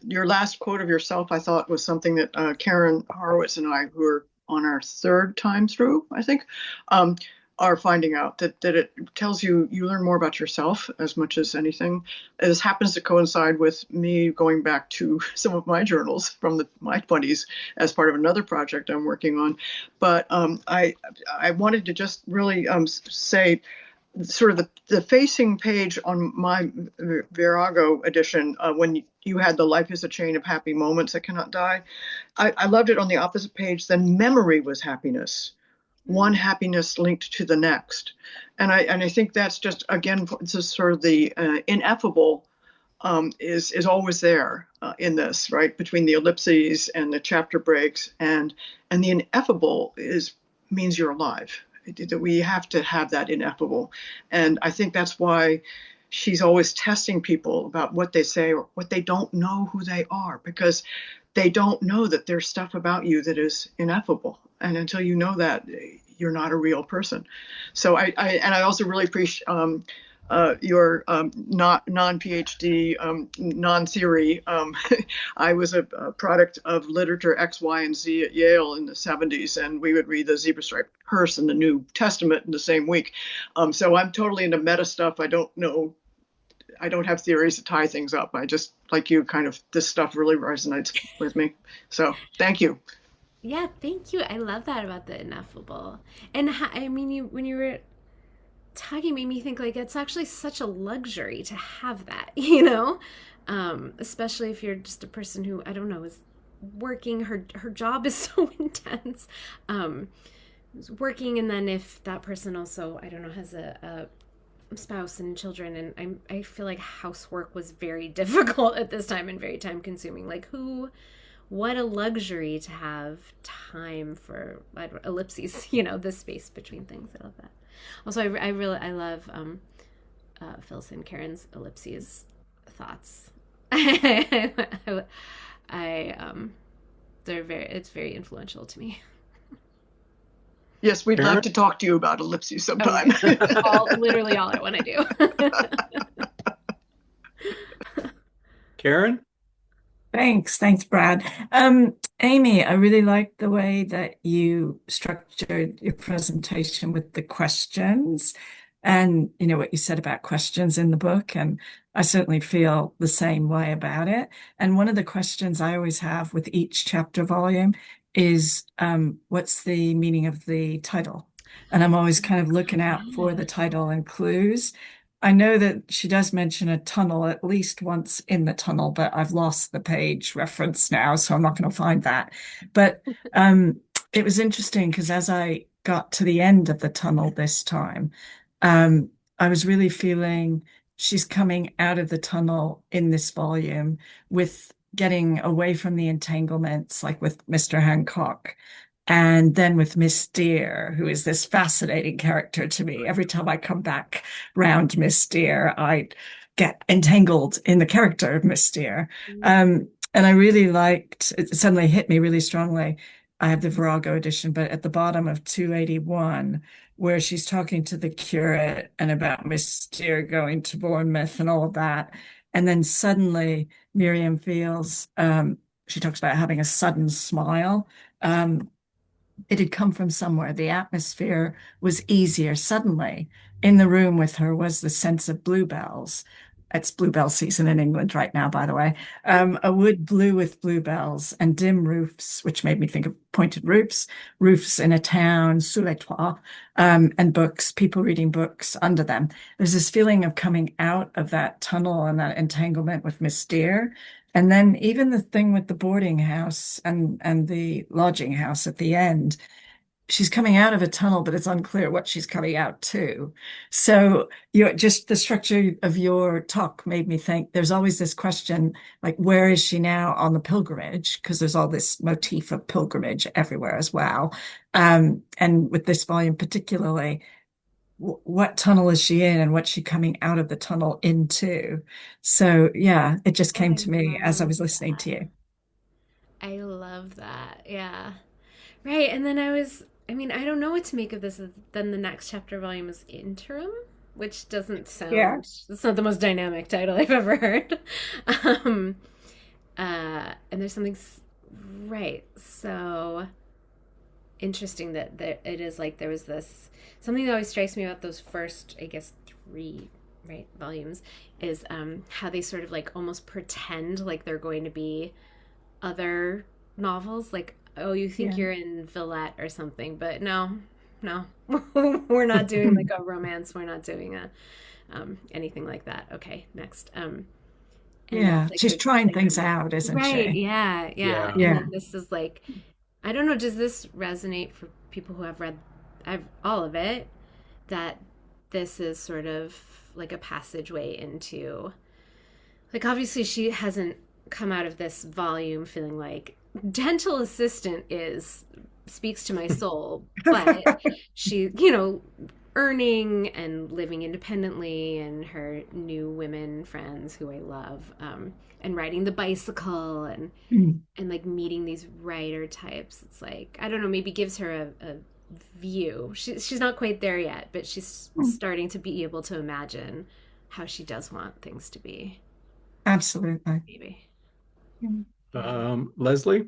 Your last quote of yourself, I thought, was something that Karin Horowitz and I, who are on our third time through, I think, um, are finding out that it tells you learn more about yourself as much as anything. This happens to coincide with me going back to some of my journals from my 20s as part of another project I'm working on. But I wanted to just really say sort of the facing page on my Virago edition, when you had the life is a chain of happy moments that cannot die. I loved it on the opposite page. Then memory was happiness, one happiness linked to the next. And I think that's just, again, just sort of the ineffable is always there in this, right? Between the ellipses and the chapter breaks, and the ineffable means you're alive. That we have to have that ineffable, and I think that's why she's always testing people about what they say or what they don't know who they are, because they don't know that there's stuff about you that is ineffable, and until you know that, you're not a real person. So I also really appreciate your not non-PhD, non-theory. I was a product of literature X, Y, and Z at Yale in the 70s, and we would read the Zebra Striped Hearse and the New Testament in the same week. So I'm totally into meta stuff. I don't know. I don't have theories to tie things up. I just, like you, kind of, this stuff really resonates with me. So thank you. Yeah, thank you. I love that about the ineffable. And I mean, when you were talking, made me think like it's actually such a luxury to have that, especially if you're just a person who, I don't know, is working. Her job is so intense. Is working, and then if that person also, I don't know, has a spouse and children, and I feel like housework was very difficult at this time and very time consuming. Like what a luxury to have time for ellipses, the space between things. I love that. Also, I love Phyllis and Karin's ellipses thoughts. I it's very influential to me. Yes, we'd Karin? love to talk to you about ellipses sometime. Literally all I want to do. Karin? Thanks, Brad. Amy, I really like the way that you structured your presentation with the questions and what you said about questions in the book. And I certainly feel the same way about it. And one of the questions I always have with each chapter volume is what's the meaning of the title? And I'm always kind of looking out for the title and clues. I know that she does mention a tunnel at least once in the tunnel, but I've lost the page reference now, so I'm not going to find that. But it was interesting because as I got to the end of the tunnel this time, I was really feeling she's coming out of the tunnel in this volume with getting away from the entanglements, like with Mr. Hancock. And then with Miss Dear, who is this fascinating character to me. Every time I come back round Miss Dear, I get entangled in the character of Miss Dear. And I really liked, it suddenly hit me really strongly. I have the Virago edition, but at the bottom of 281, where she's talking to the curate and about Miss Dear going to Bournemouth and all of that. And then suddenly Miriam feels, she talks about having a sudden smile. It had come from somewhere. The atmosphere was easier. Suddenly, in the room with her was the sense of bluebells. It's bluebell season in England right now, by the way. A wood blue with bluebells and dim roofs, which made me think of pointed roofs, roofs in a town, sous les toits, and books, people reading books under them. There's this feeling of coming out of that tunnel and that entanglement with Miss Dear. And then even the thing with the boarding house and the lodging house at the end, she's coming out of a tunnel, but it's unclear what she's coming out to. So just the structure of your talk made me think there's always this question, like, where is she now on the pilgrimage? Because there's all this motif of pilgrimage everywhere as well. And with this volume particularly, what tunnel is she in and what's she coming out of the tunnel into? So yeah, it just came to me as I was listening to you. I love that. Yeah. Right. And then I don't know what to make of this. Then the next chapter volume is Interim, which doesn't sound, it's not the most dynamic title I've ever heard. And there's something, right. So interesting that it is like there was this, something that always strikes me about those first, I guess, 3 volumes is how they sort of like almost pretend like they're going to be other novels, like, oh, you think you're in Villette or something, but no, we're not doing like a romance, we're not doing a anything like that. Okay, next. Like she's trying things out, isn't she? Yeah. And then this is like, I don't know, does this resonate for people who have read all of it, that this is sort of like a passageway into, like, obviously she hasn't come out of this volume feeling like dental assistant speaks to my soul, but she, earning and living independently and her new women friends who I love, and riding the bicycle and like meeting these writer types. It's like, I don't know, maybe gives her a view. She's not quite there yet, but she's starting to be able to imagine how she does want things to be. Absolutely. Maybe. Leslie?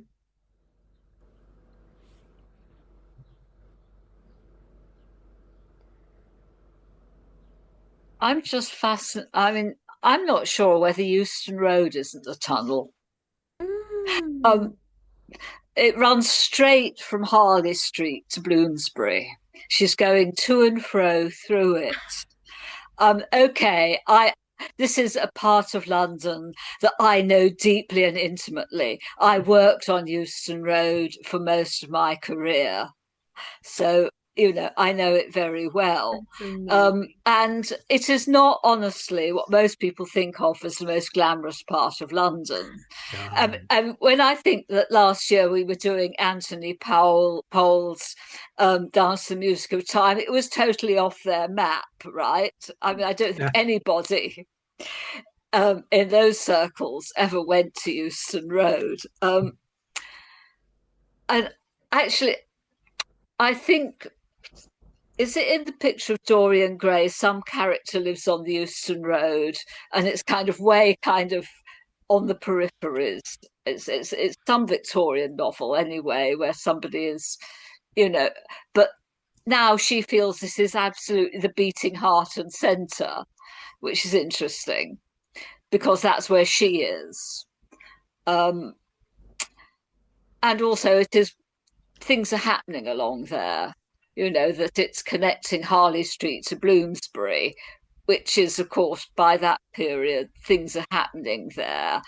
I'm just fascinated. I mean, I'm not sure whether Euston Road isn't a tunnel. It runs straight from Harley Street to Bloomsbury. She's going to and fro through it. Okay, this is a part of London that I know deeply and intimately. I worked on Euston Road for most of my career, so I know it very well. And it is not honestly what most people think of as the most glamorous part of London. And when I think that last year we were doing Anthony Powell's Dance and Music of Time, it was totally off their map, right? I mean, I don't think anybody in those circles ever went to Euston Road. And actually, I think, is it in the picture of Dorian Gray? Some character lives on the Euston Road, and it's kind of on the peripheries. It's some Victorian novel anyway, where somebody is, you know, but now she feels this is absolutely the beating heart and center, which is interesting because that's where she is. Um, and also, it is things are happening along there. That it's connecting Harley Street to Bloomsbury, which is, of course, by that period, things are happening there.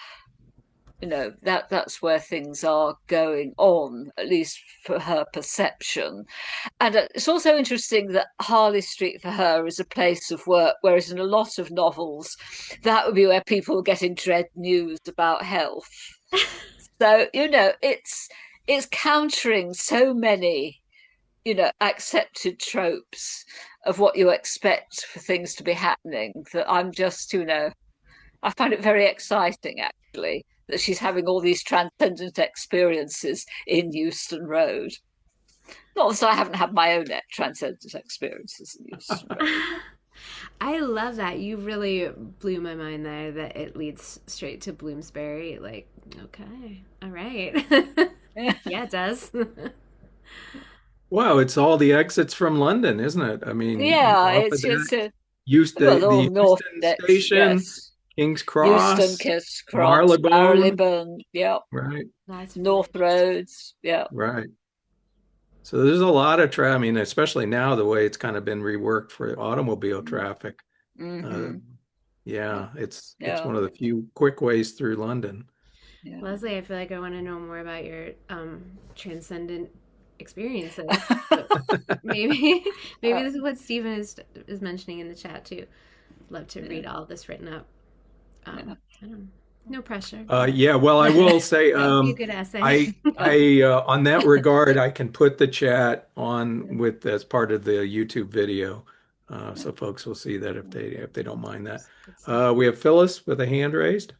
That's where things are going on, at least for her perception. And it's also interesting that Harley Street for her is a place of work, whereas in a lot of novels, that would be where people get in dread news about health. So, it's countering so many, accepted tropes of what you expect for things to be happening that I'm just, I find it very exciting actually that she's having all these transcendent experiences in Euston Road. Not that I haven't had my own transcendent experiences in Euston Road. I love that. You really blew my mind there that it leads straight to Bloomsbury. Like, okay, all right. Yeah, it does. Wow, it's all the exits from London, isn't it? I mean, Yeah, off of that, it's a used well, all the north Euston decks, Station, yes. King's Euston, Cross, Kiss Cross, Marylebone, Marylebone, yeah. right, That's really North Roads, yeah. right. So there's a lot of I mean, especially now the way it's kind of been reworked for automobile traffic. Uh, Mm-hmm. Yeah, yeah, it's yeah, one of the few quick ways through London. yeah. Leslie, I feel like I want to know more about your transcendent experiences. So maybe maybe Uh, this is what Stephen is mentioning in the chat too. Love to read all this written up. yeah. I don't know. No pressure. Yeah, well, I will say, That would be a good essay. I on that regard, I can put the chat on with as part of the YouTube video, so folks will see that if they don't mind that. Good stuff. We have Phyllis with a hand raised.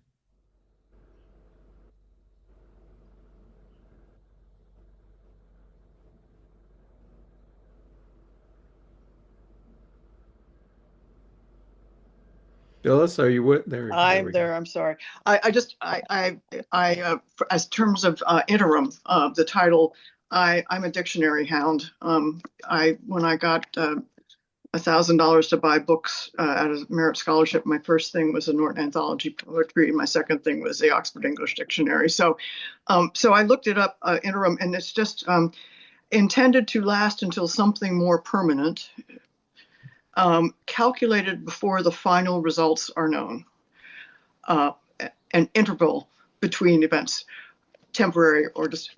Phyllis, are you with there? There I'm we go. there. I'm sorry. As terms of interim, the title, I'm a dictionary hound. When I got $1,000 to buy books out of merit scholarship, my first thing was a Norton Anthology Poetry, and my second thing was the Oxford English Dictionary. So I looked it up, interim, and it's just intended to last until something more permanent, calculated before the final results are known. An interval between events, temporary or just.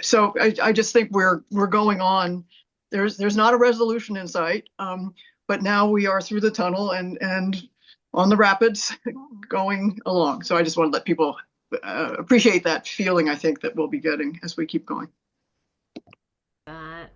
So I just think we're going on. There's not a resolution in sight, but now we are through the tunnel and on the rapids going along. So I just want to let people appreciate that feeling I think that we'll be getting as we keep going. That.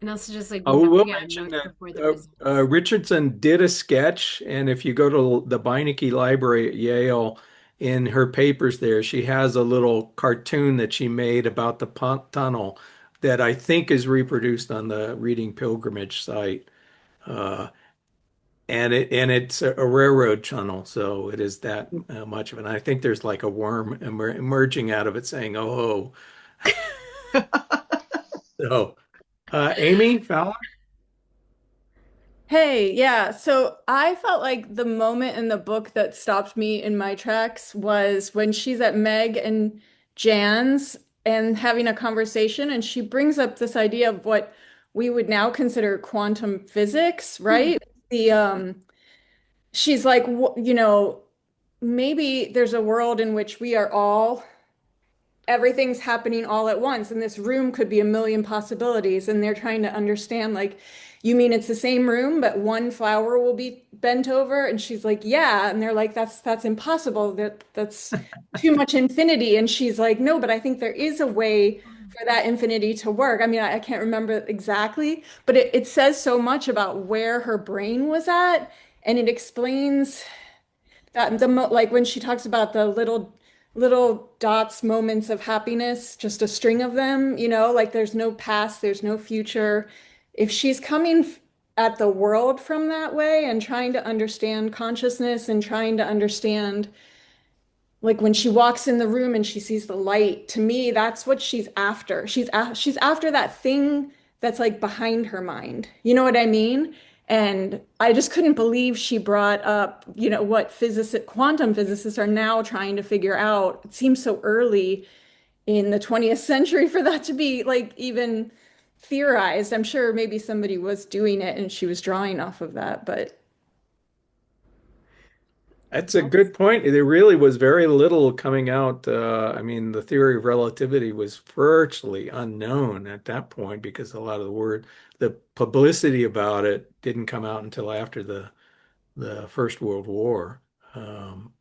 And also just like We will yeah, mention notes that before the results. Richardson did a sketch, and if you go to the Beinecke Library at Yale, in her papers there, she has a little cartoon that she made about the tunnel that I think is reproduced on the Reading Pilgrimage site. Uh, and it's a railroad tunnel, so it is that much of it. And I think there's like a worm emerging out of it saying, "Oh." So, Amy Fowler? Hey, yeah. So I felt like the moment in the book that stopped me in my tracks was when she's at Meg and Jan's and having a conversation, and she brings up this idea of what we would now consider quantum physics, right? The she's like, maybe there's a world in which we are all everything's happening all at once and this room could be a million possibilities and they're trying to understand like you mean it's the same room but one flower will be bent over and she's like yeah and they're like that's impossible that's too much infinity and she's like no but I think there is a way for that infinity to work. I mean I can't remember exactly but it says so much about where her brain was at and it explains that like when she talks about the little little dots, moments of happiness, just a string of them, like there's no past, there's no future. If she's coming at the world from that way and trying to understand consciousness and trying to understand, like when she walks in the room and she sees the light, to me, that's what she's after. She's after that thing that's like behind her mind. You know what I mean? And I just couldn't believe she brought up, what quantum physicists are now trying to figure out. It seems so early in the 20th century for that to be like even theorized. I'm sure maybe somebody was doing it and she was drawing off of that, but That's a good point. There really was very little coming out. I mean, the theory of relativity was virtually unknown at that point because a lot of the publicity about it didn't come out until after the First World War. Um,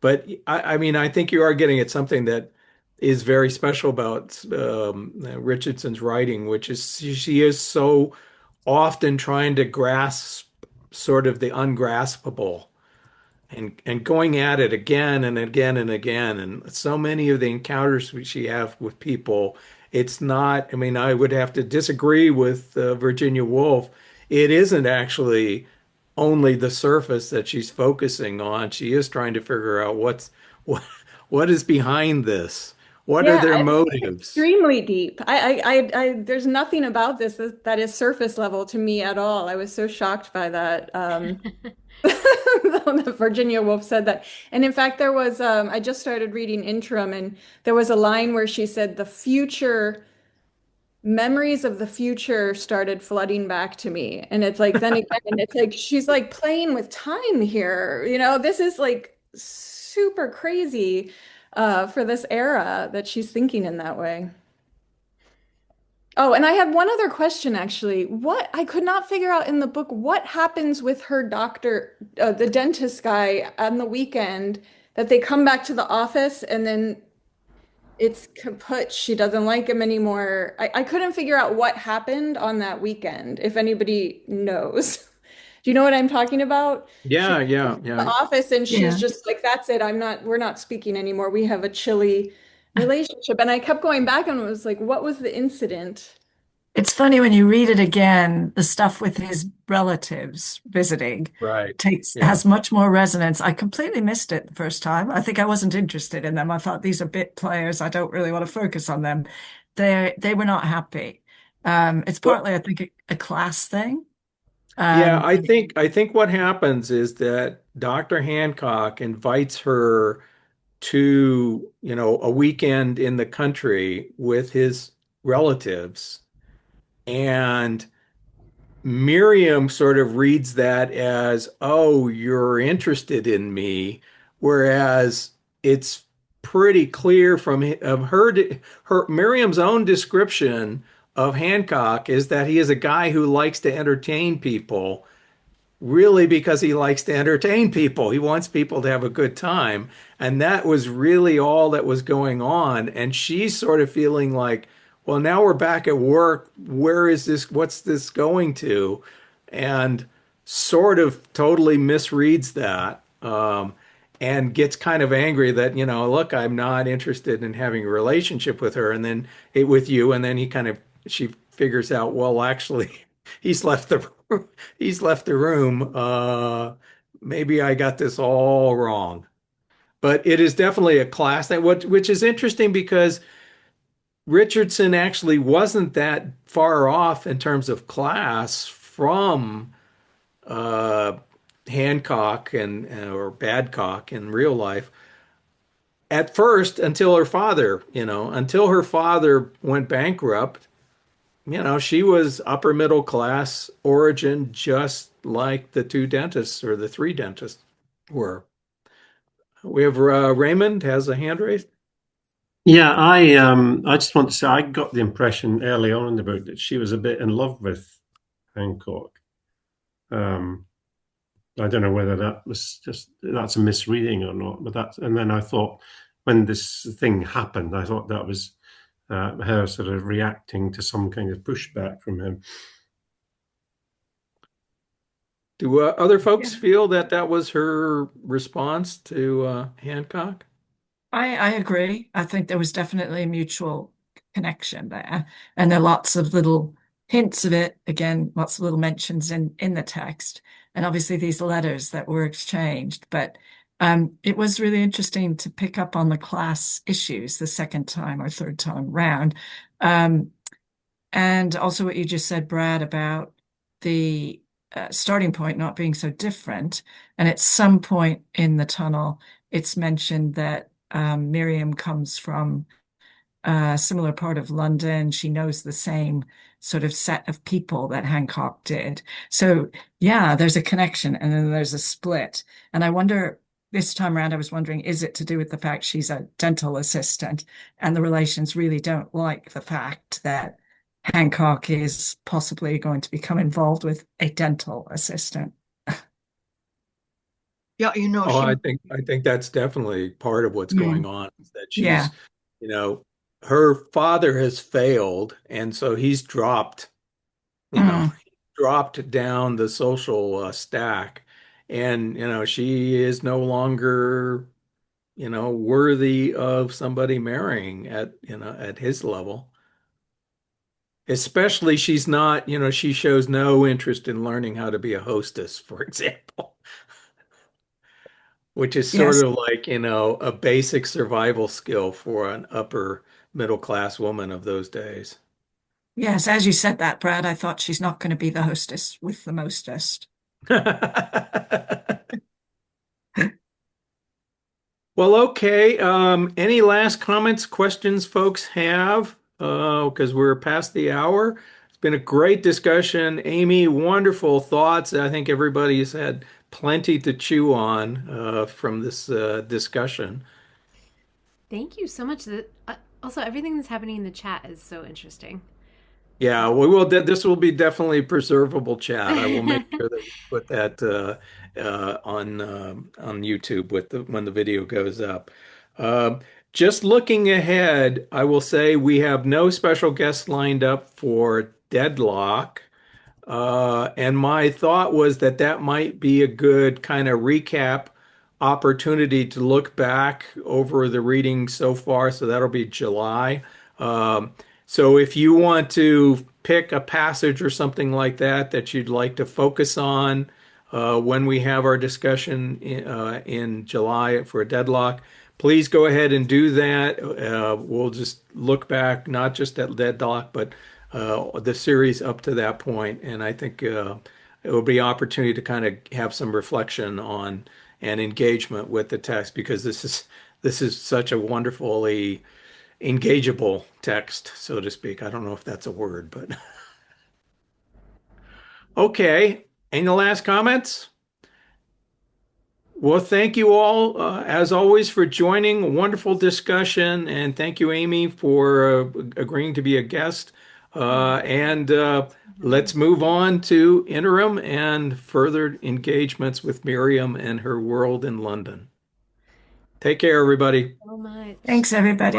but I mean, I think you are getting at something that is very special about Richardson's writing, which is she is so often trying to grasp sort of the ungraspable and going at it again and again and again. And so many of the encounters she have with people, it's not, I mean, I would have to disagree with Virginia Woolf. It isn't actually only the surface that she's focusing on. She is trying to figure out what what is behind this. What are yeah, their it's motives? extremely deep. There's nothing about this that is surface level to me at all. I was so shocked by that. That Virginia Woolf said that. And in fact, there was, I just started reading Interim, and there was a line where she said, memories of the future started flooding back to me. And it's like, then again, it's like, she's like playing with time here. This is like super crazy for this era that she's thinking in that way. Oh, and I had one other question actually. What I could not figure out in the book, what happens with her doctor, the dentist guy on the weekend that they come back to the office and then it's kaput. She doesn't like him anymore. I couldn't figure out what happened on that weekend, if anybody knows. Do you know what I'm talking about? She Yeah, comes yeah, to the yeah. office and she's Yeah. just like, that's it. We're not speaking anymore. We have a chilly relationship. And I kept going back and was like, what was the incident? It's funny when you read it again, the stuff with his relatives visiting Right. takes Yeah. has much more resonance. I completely missed it the first time. I think I wasn't interested in them. I thought these are bit players. I don't really want to focus on them. They were not happy. It's Well, partly, I think, a class thing. yeah, Um, I think what happens is that Dr. Hancock invites her to, a weekend in the country with his relatives, and Miriam sort of reads that as, oh, you're interested in me, whereas it's pretty clear from of her Miriam's own description of Hancock is that he is a guy who likes to entertain people really because he likes to entertain people. He wants people to have a good time. And that was really all that was going on. And she's sort of feeling like, well, now we're back at work. Where is this? What's this going to? And sort of totally misreads that. And gets kind of angry that, look, I'm not interested in having a relationship with her. And then with you. And then she figures out, well, actually, he's left the he's left the room. Maybe I got this all wrong, but it is definitely a class which is interesting because Richardson actually wasn't that far off in terms of class from uh, Hancock and or Badcock in real life. At first, until her father went bankrupt, she was upper middle class origin, just like the two dentists or the three dentists were. We have Raymond has a hand raised. Yeah, I just want to say I got the impression early on in the book that she was a bit in love with Hancock. Um, I don't know whether that's a misreading or not, but and then I thought when this thing happened, I thought that was her sort of reacting to some kind of pushback from him. Do other folks Yeah. feel that that was her response to Hancock? I agree. I think there was definitely a mutual connection there. And there are lots of little hints of it. Again, lots of little mentions in the text. And obviously these letters that were exchanged. But it was really interesting to pick up on the class issues the second time or third time round. Um, and also what you just said, Brad, about the starting point not being so different. And at some point in the tunnel, it's mentioned that Miriam comes from a similar part of London. She knows the same sort of set of people that Hancock did. So, yeah, there's a connection and then there's a split. And I wonder, this time around, I was wondering, is it to do with the fact she's a dental assistant and the relations really don't like the fact that Hancock is possibly going to become involved with a dental assistant? Yeah, Oh, she. I think that's definitely part of what's going Mm, on, is that yeah. she's, you know, her father has failed, and so he's dropped, you know, Mm, dropped down the social stack, and she is no longer, worthy of somebody marrying at, at his level. Especially she's not, she shows no interest in learning how to be a hostess, for example. Which is sort yes. of like, a basic survival skill for an upper middle class woman of those days. Yes, as you said that, Brad, I thought she's not going to be the hostess with the mostest. Well, okay. Any last comments, questions folks have? Because we're past the hour. It's been a great discussion. Amy, wonderful thoughts. I think everybody's had plenty to chew on from this discussion. Thank you so much. Also, everything that's happening in the chat is so interesting. Yeah, we will. This will be definitely preservable chat. I will make sure that we put that on YouTube with when the video goes up. Uh, just looking ahead, I will say we have no special guests lined up for Deadlock. And my thought was that that might be a good kind of recap opportunity to look back over the reading so far. So that'll be July. So if you want to pick a passage or something like that that you'd like to focus on when we have our discussion in July for a deadlock, please go ahead and do that. We'll just look back, not just at deadlock, but the series up to that point, and I think it will be an opportunity to kind of have some reflection on and engagement with the text because this is such a wonderfully engageable text, so to speak. I don't know if that's a word, but okay. Any last comments? Well, thank you all, as always, for joining. A wonderful discussion, and thank you, Amy, for agreeing to be a guest. And let's move on to interim and further engagements with Miriam and her world in London. Take care, everybody. So much. Thanks, everybody.